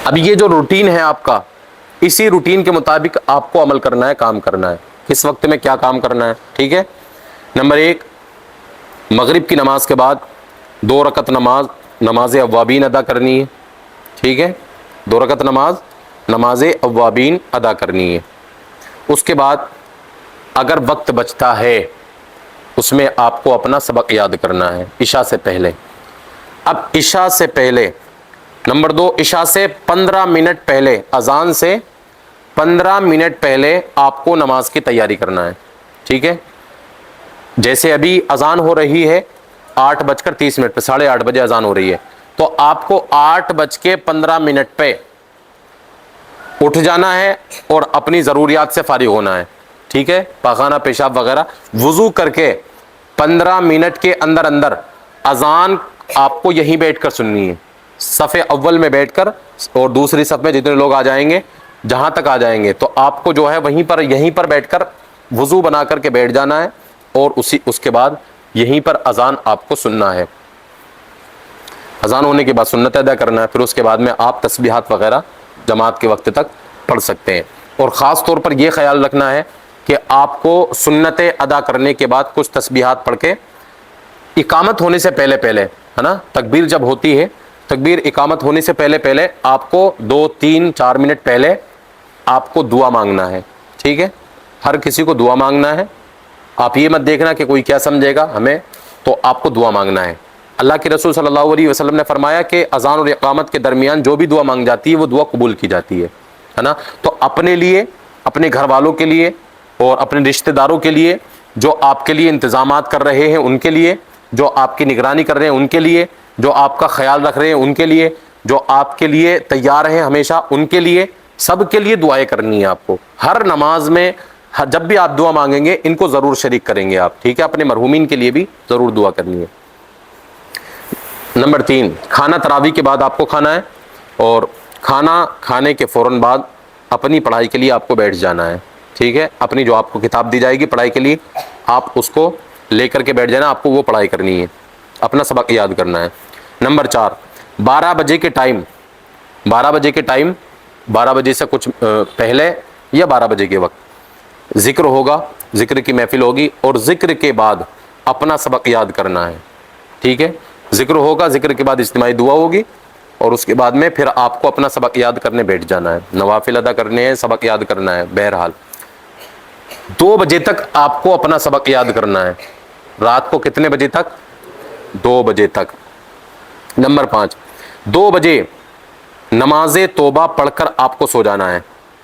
اب یہ جو روٹین ہے آپ کا، اسی روٹین کے مطابق آپ کو عمل کرنا ہے، کام کرنا ہے، کس وقت میں کیا کام کرنا ہے، ٹھیک ہے۔ نمبر 1، مغرب کی نماز کے بعد 2 رکعت نماز اوابین ادا کرنی ہے، ٹھیک ہے، 2 رکعت نماز اوابین ادا کرنی ہے۔ اس کے بعد اگر وقت بچتا ہے اس میں آپ کو اپنا سبق یاد کرنا ہے عشاء سے پہلے۔ اب عشاء سے پہلے، نمبر 2، عشاء سے 15 منٹ پہلے، اذان سے 15 منٹ پہلے آپ کو نماز کی تیاری کرنا ہے، ٹھیک ہے۔ جیسے ابھی اذان ہو رہی ہے 8:30 پہ، 8:30 بجے اذان ہو رہی ہے، تو آپ کو 8:15 پہ اٹھ جانا ہے اور اپنی ضروریات سے فارغ ہونا ہے، ٹھیک ہے، پاخانہ پیشاب وغیرہ وضو کر کے 15 منٹ کے اندر اندر اذان آپ کو یہیں بیٹھ کر سننی ہے، صف اول میں بیٹھ کر، اور دوسری صف میں جتنے لوگ آ جائیں گے، جہاں تک آ جائیں گے، تو آپ کو جو ہے یہیں پر بیٹھ کر وضو بنا کر کے بیٹھ جانا ہے، اور اس کے بعد یہیں پر اذان آپ کو سننا ہے۔ اذان ہونے کے بعد سنت ادا کرنا ہے، پھر اس کے بعد میں آپ تسبیحات وغیرہ جماعت کے وقت تک پڑھ سکتے ہیں۔ اور خاص طور پر یہ خیال رکھنا ہے کہ آپ کو سنتیں ادا کرنے کے بعد کچھ تسبیحات پڑھ کے اقامت ہونے سے پہلے ہے نا، تکبیر جب ہوتی ہے، تکبیر اقامت ہونے سے پہلے آپ کو 2 3 4 منٹ پہلے آپ کو دعا مانگنا ہے، ٹھیک ہے، ہر کسی کو دعا مانگنا ہے۔ آپ یہ مت دیکھنا کہ کوئی کیا سمجھے گا ہمیں، تو آپ کو دعا مانگنا ہے۔ اللہ کے رسول صلی اللہ علیہ وسلم نے فرمایا کہ اذان اور اقامت کے درمیان جو بھی دعا مانگ جاتی ہے وہ دعا قبول کی جاتی ہے نا۔ تو اپنے لیے، اپنے گھر والوں کے لیے، اور اپنے رشتہ داروں کے لیے، جو آپ کے لیے انتظامات کر رہے ہیں ان کے لیے، جو آپ کی نگرانی کر رہے ہیں ان کے لیے، جو آپ کا خیال رکھ رہے ہیں ان کے لیے، جو آپ کے لیے تیار ہیں ہمیشہ ان کے لیے، سب کے لیے دعائیں کرنی ہے آپ کو۔ ہر نماز میں جب بھی آپ دعا مانگیں گے ان کو ضرور شریک کریں گے آپ، ٹھیک ہے، اپنے مرحومین کے لیے بھی ضرور دعا کرنی ہے۔ نمبر 3، کھانا تراویح کے بعد آپ کو کھانا ہے، اور کھانا کھانے کے فوراً بعد اپنی پڑھائی کے لیے آپ کو بیٹھ جانا ہے، ٹھیک ہے، اپنی جو آپ کو کتاب دی جائے گی پڑھائی کے لیے آپ اس کو لے کر کے بیٹھ جانا، آپ کو وہ پڑھائی کرنی ہے، اپنا سبق یاد کرنا ہے۔ نمبر 4، 12 بجے کے ٹائم، 12 بجے سے کچھ پہلے یا 12 بجے کے وقت ذکر ہوگا، ذکر کی محفل ہوگی، اور ذکر کے بعد اپنا سبق یاد کرنا ہے، ٹھیک ہے، ذکر ہوگا، ذکر کے بعد اجتماعی دعا ہوگی، اور اس کے بعد میں پھر آپ کو اپنا سبق یاد کرنے بیٹھ جانا ہے، نوافل ادا کرنے ہیں، سبق یاد کرنا ہے۔ بہرحال 2 بجے تک آپ کو اپنا سبق یاد کرنا ہے، رات کو کتنے بجے تک؟ 2 بجے تک۔ نمبر 5، 2 بجے نماز توبہ پڑھ کر آپ کو سو جانا ہے،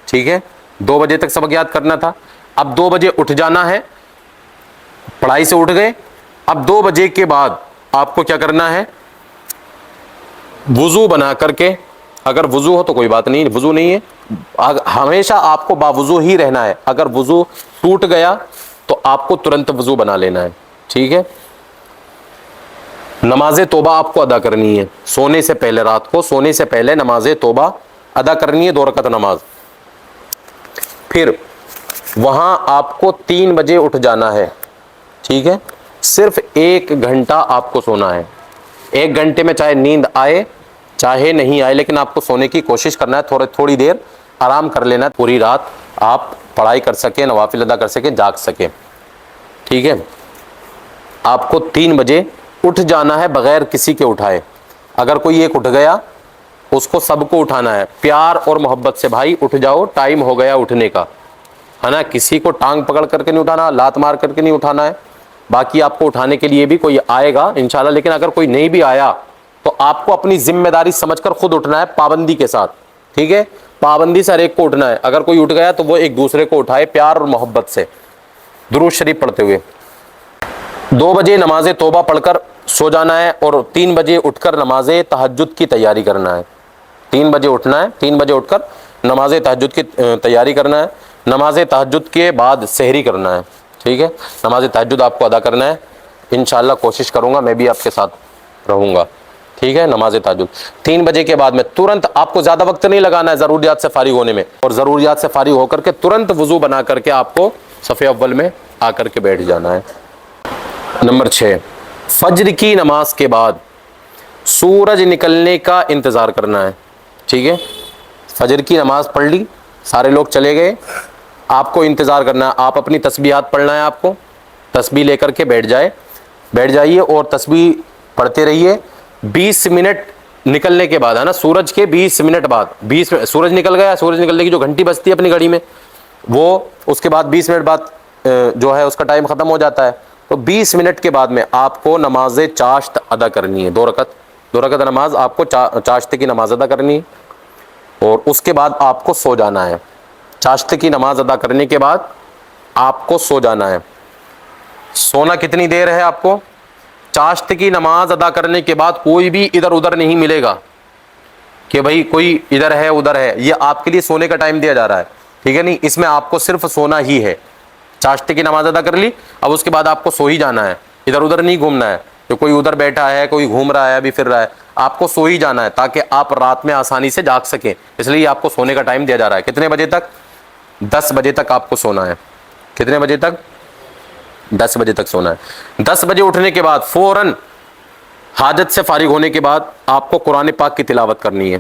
ٹھیک ہے، 2 بجے تک سبق یاد کرنا تھا، اب 2 بجے اٹھ جانا ہے، پڑھائی سے اٹھ گئے، اب 2 بجے کے بعد آپ کو کیا کرنا ہے؟ وضو بنا کر کے، اگر وضو ہو تو کوئی بات نہیں، وضو نہیں ہے ہمیشہ آپ کو باوضو ہی رہنا ہے، اگر وضو ٹوٹ گیا تو آپ کو ترنت وضو بنا لینا ہے، ٹھیک ہے۔ نماز توبہ آپ کو ادا کرنی ہے سونے سے پہلے، رات کو سونے سے پہلے نماز توبہ ادا کرنی ہے، 2 رکعت نماز۔ پھر وہاں آپ کو 3 بجے اٹھ جانا ہے، ٹھیک ہے، صرف 1 گھنٹہ آپ کو سونا ہے، 1 گھنٹے میں چاہے نیند آئے چاہے نہیں آئے، لیکن آپ کو سونے کی کوشش کرنا ہے، تھوڑی دیر آرام کر لینا ہے، پوری رات آپ پڑھائی کر سکیں، نوافل ادا کر سکیں، جاگ سکیں، ٹھیک ہے۔ آپ کو 3 بجے اٹھ جانا ہے بغیر کسی کے اٹھائے، اگر کوئی ایک اٹھ گیا اس کو سب کو اٹھانا ہے، پیار اور محبت سے، بھائی اٹھ جاؤ ٹائم ہو گیا اٹھنے کا، ہے نا، کسی کو ٹانگ پکڑ کر کے نہیں اٹھانا، لات مار کر کے نہیں اٹھانا ہے۔ باقی آپ کو اٹھانے کے لیے بھی کوئی آئے گا انشاءاللہ، لیکن اگر کوئی نہیں بھی آیا تو آپ کو اپنی ذمہ داری سمجھ کر خود اٹھنا ہے، پابندی کے ساتھ، ٹھیک ہے، پابندی سے ہر ایک کو اٹھنا ہے، اگر کوئی اٹھ گیا تو وہ ایک دوسرے کو اٹھائے پیار اور محبت سے، درود شریف پڑھتے ہوئے۔ 2 بجے نماز توبہ پڑھ کر سو جانا ہے، اور 3 بجے اٹھ کر نماز تہجد کی تیاری کرنا ہے، 3 بجے اٹھنا ہے، 3 بجے اٹھ کر نماز تہجد کی تیاری کرنا ہے، نماز تہجد کے بعد سحری کرنا ہے، ٹھیک ہے، نماز تہجد آپ کو ادا کرنا ہے، انشاءاللہ کوشش کروں گا میں بھی آپ کے ساتھ رہوں گا، ٹھیک ہے۔ نماز تہجد 3 بجے کے بعد میں ترنت، آپ کو زیادہ وقت نہیں لگانا ہے ضروریات سے فارغ ہونے میں، اور ضروریات سے فارغ ہو کر کے ترنت وضو بنا کر کے آپ کو صف اول میں آ کر کے بیٹھ جانا ہے۔ نمبر 6، فجر کی نماز کے بعد سورج نکلنے کا انتظار کرنا ہے، ٹھیک ہے، فجر کی نماز پڑھ لی، سارے لوگ چلے گئے، آپ کو انتظار کرنا ہے، آپ اپنی تسبیحات پڑھنا ہے، آپ کو تسبیح لے کر کے بیٹھ جائیے اور تسبیح پڑھتے رہیے۔ 20 منٹ نکلنے کے بعد ہے نا، سورج کے 20 منٹ بعد، سورج نکل گیا، سورج نکلنے کی جو گھنٹی بجتی ہے اپنی گھڑی میں، وہ اس کے بعد 20 منٹ بعد جو ہے اس کا ٹائم ختم ہو جاتا ہے، تو 20 منٹ کے بعد میں آپ کو نماز چاشت ادا کرنی ہے، 2 رکعت نماز آپ کو چاشت کی نماز ادا کرنی ہے، اور اس کے بعد آپ کو سو جانا ہے۔ چاشت کی نماز ادا کرنے کے بعد آپ کو سو جانا ہے۔ سونا کتنی دیر ہے آپ کو؟ چاشت کی نماز ادا کرنے کے بعد کوئی بھی ادھر ادھر نہیں ملے گا کہ بھائی کوئی ادھر ہے ادھر ہے، یہ آپ کے لیے سونے کا ٹائم دیا جا رہا ہے، ٹھیک ہے نہیں، اس میں آپ کو صرف سونا ہی ہے۔ چاشت کی نماز ادا کر لی، اب اس کے بعد آپ کو سو ہی جانا ہے، ادھر ادھر نہیں گھومنا ہے کہ کوئی ادھر بیٹھا ہے، کوئی گھوم رہا ہے، ابھی پھر رہا ہے، آپ کو سو ہی جانا ہے تاکہ آپ رات میں آسانی سے جاگ سکیں، اس لیے آپ کو سونے کا ٹائم دیا جا رہا ہے۔ کتنے بجے تک؟ 10 بجے تک آپ کو سونا ہے۔ کتنے بجے تک؟ 10 بجے تک سونا ہے۔ 10 بجے اٹھنے کے بعد فوراً حاجت سے فارغ ہونے کے بعد آپ کو قرآن پاک کی تلاوت کرنی ہے،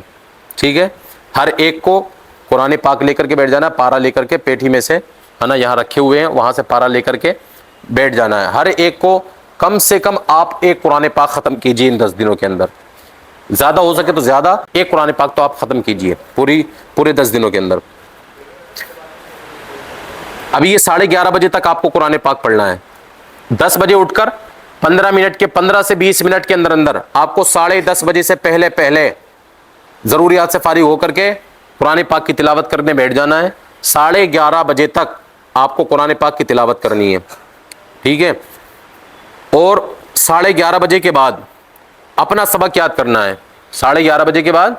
ٹھیک ہے؟ ہر ایک کو قرآن پاک لے کر کے بیٹھ جانا ہے، پارا لے کر کے پیٹھی میں سے ہے نا، یہاں رکھے ہوئے ہیں، وہاں سے پارا لے کر کے بیٹھ جانا ہے۔ ہر ایک کو کم سے کم آپ ایک قرآن پاک ختم کیجیے ان 10 دنوں کے اندر، زیادہ ہو سکے تو زیادہ، ایک قرآن پاک تو آپ ختم کیجیے پورے 10 دنوں کے اندر۔ ابھی یہ 11:30 بجے تک آپ کو قرآن پاک پڑھنا ہے۔ 10 بجے اٹھ کر 15 سے 20 منٹ کے اندر اندر آپ کو 10:30 بجے سے پہلے ضروریات سے فارغ ہو کر کے قرآن پاک کی تلاوت کرنے بیٹھ جانا ہے۔ 11:30 بجے تک آپ کو قرآن پاک کی تلاوت کرنی ہے، ٹھیک ہے؟ اور 11:30 بجے کے بعد اپنا سبق یاد کرنا ہے۔ 11:30 بجے کے بعد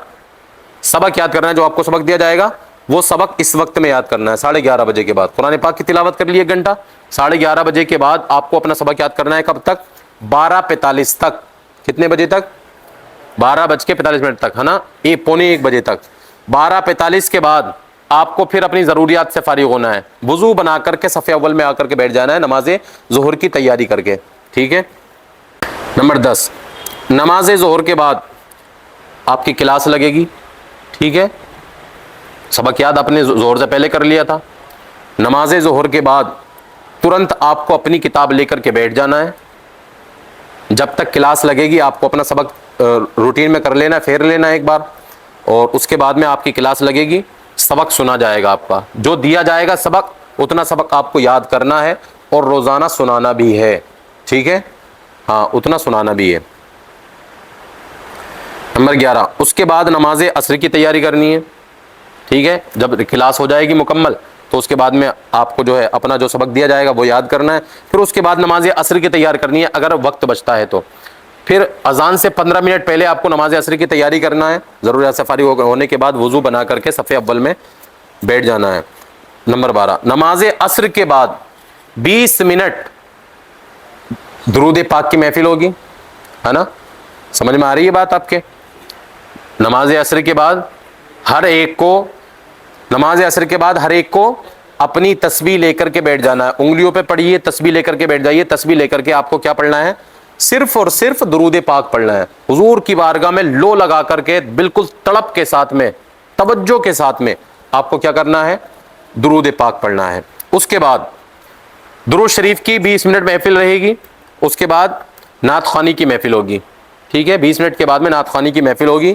سبق یاد کرنا ہے، جو آپ کو سبق دیا جائے گا وہ سبق اس وقت میں یاد کرنا ہے۔ 11:30 بجے کے بعد قرآن پاک کی تلاوت کر لیے 1 گھنٹہ، 11:30 بجے کے بعد آپ کو اپنا سبق یاد کرنا ہے، کب تک؟ 12:45 تک۔ کتنے بجے تک؟ 12:45 تک، ہے نا، 1:45 بجے تک۔ 12:45 کے بعد آپ کو پھر اپنی ضروریات سے فارغ ہونا ہے، وضو بنا کر کے صف اول میں آ کر کے بیٹھ جانا ہے نماز ظہر کی تیاری کر کے، ٹھیک ہے؟ نمبر 10، نماز ظہر کے بعد آپ کی کلاس لگے گی، ٹھیک ہے؟ سبق یاد آپ نے ظہر سے پہلے کر لیا تھا۔ نماز ظہر کے بعد ترنت آپ کو اپنی کتاب لے کر کے بیٹھ جانا ہے، جب تک کلاس لگے گی آپ کو اپنا سبق روٹین میں کر لینا ہے، پھیر لینا ہے ایک بار، اور اس کے بعد میں آپ کی کلاس لگے گی، سبق سنا جائے گا آپ کا، جو دیا جائے گا سبق اتنا سبق آپ کو یاد کرنا ہے اور روزانہ سنانا بھی ہے، ٹھیک ہے؟ ہاں، اتنا سنانا بھی ہے۔ نمبر 11، اس کے بعد نماز عصر کی تیاری کرنی ہے، ٹھیک ہے؟ جب کلاس ہو جائے گی مکمل تو اس کے بعد میں آپ کو جو ہے اپنا جو سبق دیا جائے گا وہ یاد کرنا ہے، پھر اس کے بعد نماز عصر کی تیاری کرنی ہے اگر وقت بچتا ہے تو۔ پھر اذان سے 15 منٹ پہلے آپ کو نماز عصر کی تیاری کرنا ہے، ضروریات سے فارغ ہونے کے بعد وضو بنا کر کے صف اول میں بیٹھ جانا ہے۔ نمبر 12، نماز عصر کے بعد 20 منٹ درود پاک کی محفل ہوگی، ہے نا؟ سمجھ میں آ رہی ہے بات آپ کے؟ نماز عصر کے بعد ہر ایک کو اپنی تسبیح لے کر کے بیٹھ جانا ہے، انگلیوں پہ پڑھیے، تسبیح لے کر کے بیٹھ جائیے، تسبیح لے کر کے آپ کو کیا پڑھنا ہے؟ صرف اور صرف درود پاک پڑھنا ہے، حضور کی بارگاہ میں لو لگا کر کے بالکل تڑپ کے ساتھ میں، توجہ کے ساتھ میں آپ کو کیا کرنا ہے؟ درود پاک پڑھنا ہے۔ اس کے بعد درود شریف کی 20 منٹ محفل رہے گی، اس کے بعد نعت خوانی کی محفل ہوگی، ٹھیک ہے؟ 20 منٹ کے بعد میں نعت خوانی کی محفل ہوگی۔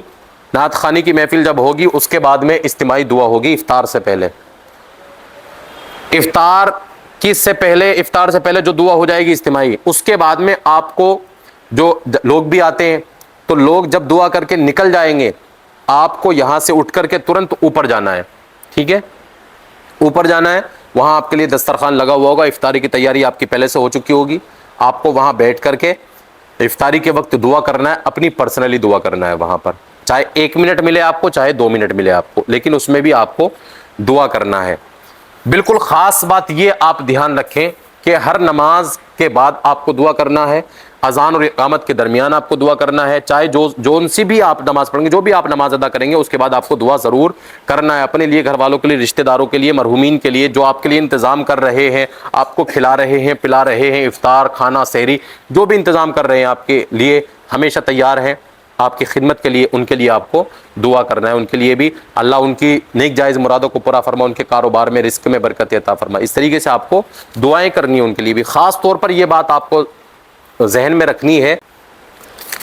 نعت خوانی کی محفل جب ہوگی اس کے بعد میں اجتماعی دعا ہوگی افطار سے پہلے۔ افطار سے پہلے جو دعا ہو جائے گی اجتماعی، اس کے بعد میں آپ کو جو لوگ بھی آتے ہیں تو لوگ جب دعا کر کے نکل جائیں گے آپ کو یہاں سے اٹھ کر کے ترنت اوپر جانا ہے، ٹھیک ہے؟ اوپر جانا ہے، وہاں آپ کے لیے دسترخوان لگا ہوا ہوگا، افطاری کی تیاری آپ کی پہلے سے ہو چکی ہوگی، آپ کو وہاں بیٹھ کر کے افطاری کے وقت دعا کرنا ہے، اپنی پرسنلی دعا کرنا ہے وہاں پر، چاہے 1 منٹ ملے آپ کو، چاہے 2 منٹ ملے آپ کو، لیکن اس میں بھی آپ کو دعا کرنا ہے۔ بالکل خاص بات یہ آپ دھیان رکھیں کہ ہر نماز کے بعد آپ کو دعا کرنا ہے، اذان اور اقامت کے درمیان آپ کو دعا کرنا ہے، چاہے جون سی بھی آپ نماز پڑھیں گے، جو بھی آپ نماز ادا کریں گے اس کے بعد آپ کو دعا ضرور کرنا ہے، اپنے لیے، گھر والوں کے لیے، رشتہ داروں کے لیے، مرحومین کے لیے، جو آپ کے لیے انتظام کر رہے ہیں، آپ کو کھلا رہے ہیں، پلا رہے ہیں، افطار، کھانا، سحری، جو بھی انتظام کر رہے ہیں آپ کے لیے، ہمیشہ تیار ہیں، آپ کی خدمت کے لیے ان کے لیے آپ کو دعا کرنا ہے، ان کے لیے بھی اللہ ان کی نیک جائز مرادوں کو پورا فرما، ان کے کاروبار میں رزق میں برکت عطا فرما، اس طریقے سے آپ کو دعائیں کرنی ہے ان کے لیے بھی۔ خاص طور پر یہ بات آپ کو ذہن میں رکھنی ہے